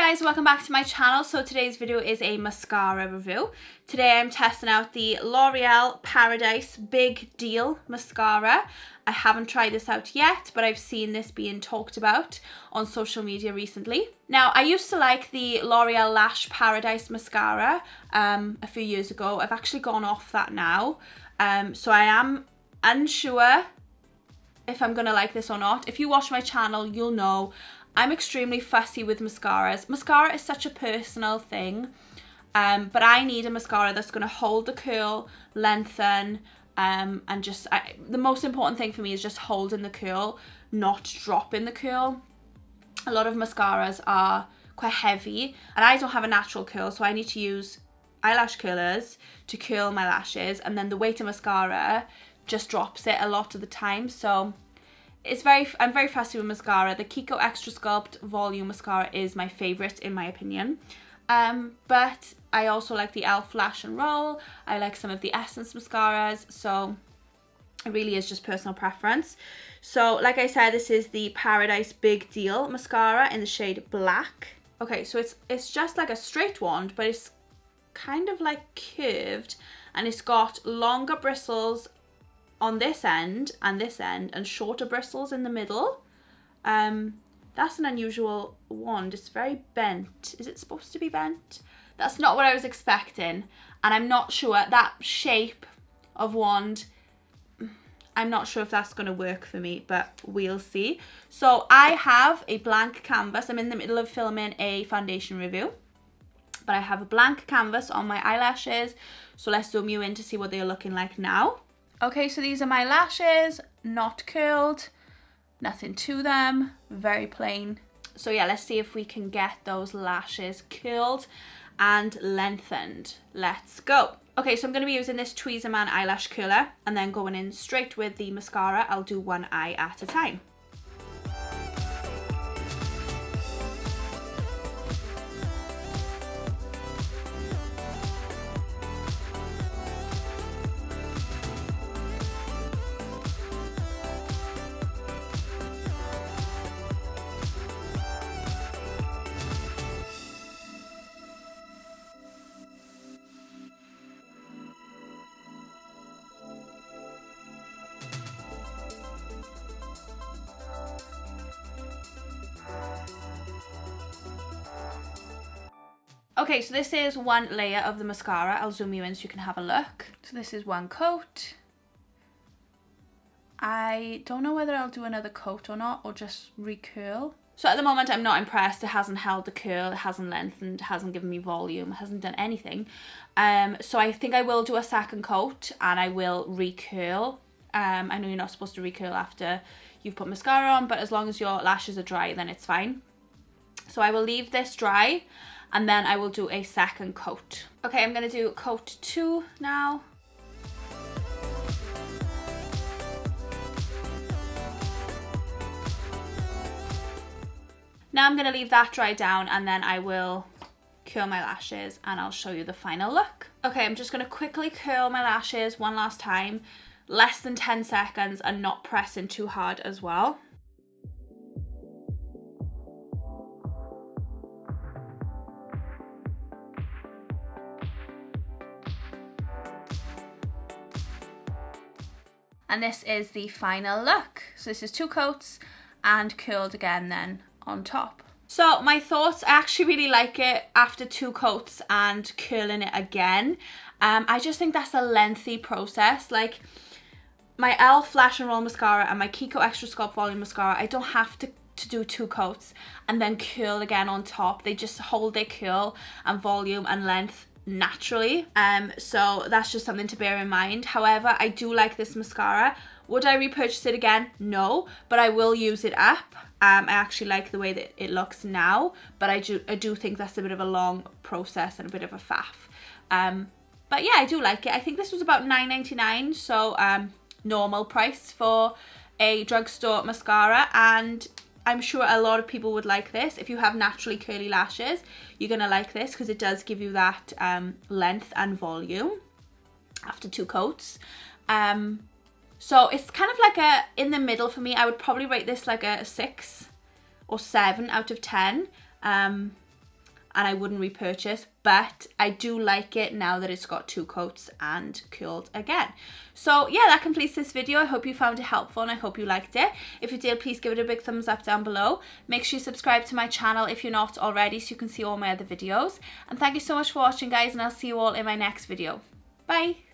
guys, welcome back to my channel. So today's video is a mascara review. Today I'm testing out the L'Oreal Paradise Big Deal Mascara. I haven't tried this out yet, but I've seen this being talked about on social media recently. Now, I used to like the L'Oreal Lash Paradise Mascara a few years ago. I've actually gone off that now. So I am unsure if I'm gonna like this or not. If you watch my channel, you'll know I'm extremely fussy with mascaras. Mascara is such a personal thing, but I need a mascara that's going to hold the curl, lengthen, and just, the most important thing for me is just holding the curl, not dropping the curl. A lot of mascaras are quite heavy, and I don't have a natural curl, so I need to use eyelash curlers to curl my lashes, and then the weight of mascara just drops it a lot of the time. So I'm very fussy with mascara. The Kiko Extra Sculpt Volume Mascara is my favourite in my opinion. But I also like the e.l.f. Lash and Roll. I like some of the Essence mascaras. So it really is just personal preference. So like I said, this is the Paradise Big Deal Mascara in the shade Black. Okay, so it's just like a straight wand, but it's kind of like curved, and it's got longer bristles on this end and shorter bristles in the middle. That's an unusual wand. It's very bent. Is it supposed to be bent? That's not what I was expecting, and I'm not sure that shape of wand, I'm not sure if that's going to work for me, but we'll see. So I have a blank canvas. I'm in the middle of filming a foundation review, but I have a blank canvas on my eyelashes. So let's zoom you in to see what they're looking like now. Okay, so these are my lashes, not curled, nothing to them, very plain. So yeah, let's see if we can get those lashes curled and lengthened. Let's go. Okay, so I'm going to be using this Tweezerman eyelash curler and then going in straight with the mascara. I'll do one eye at a time. Okay, so this is one layer of the mascara. I'll zoom you in so you can have a look. So this is one coat. I don't know whether I'll do another coat or not, or just recurl. So at the moment I'm not impressed. It hasn't held the curl, it hasn't lengthened, it hasn't given me volume, it hasn't done anything. So I think I will do a second coat and I will recurl. I know you're not supposed to recurl after you've put mascara on, but as long as your lashes are dry, then it's fine. So I will leave this dry, and then I will do a second coat. Okay, I'm gonna do coat 2 now. Now I'm gonna leave that dry down, and then I will curl my lashes and I'll show you the final look. Okay, I'm just gonna quickly curl my lashes one last time, less than 10 seconds, and not pressing too hard as well. And this is the final look. So this is 2 coats and curled again then on top. So my thoughts, I actually really like it after 2 coats and curling it again. I just think that's a lengthy process. Like my e.l.f. Lash and Roll Mascara and my Kiko Extra Sculpt Volume Mascara, I don't have to do 2 coats and then curl again on top. They just hold their curl and volume and length naturally. So that's just something to bear in mind. However, I do like this mascara. Would I repurchase it again? No, but I will use it up. I actually like the way that it looks now, but I do think that's a bit of a long process and a bit of a faff. But yeah, I do like it. I think this was about $9.99, so normal price for a drugstore mascara, and I'm sure a lot of people would like this. If you have naturally curly lashes, you're gonna like this because it does give you that length and volume after 2 coats. So it's kind of like a in the middle for me. I would probably rate this like a 6 or 7 out of 10. and I wouldn't repurchase, but I do like it now that it's got 2 coats and curled again. So yeah, that completes this video. I hope you found it helpful and I hope you liked it. If you did, please give it a big thumbs up down below. Make sure you subscribe to my channel if you're not already so you can see all my other videos. And thank you so much for watching, guys, and I'll see you all in my next video. Bye!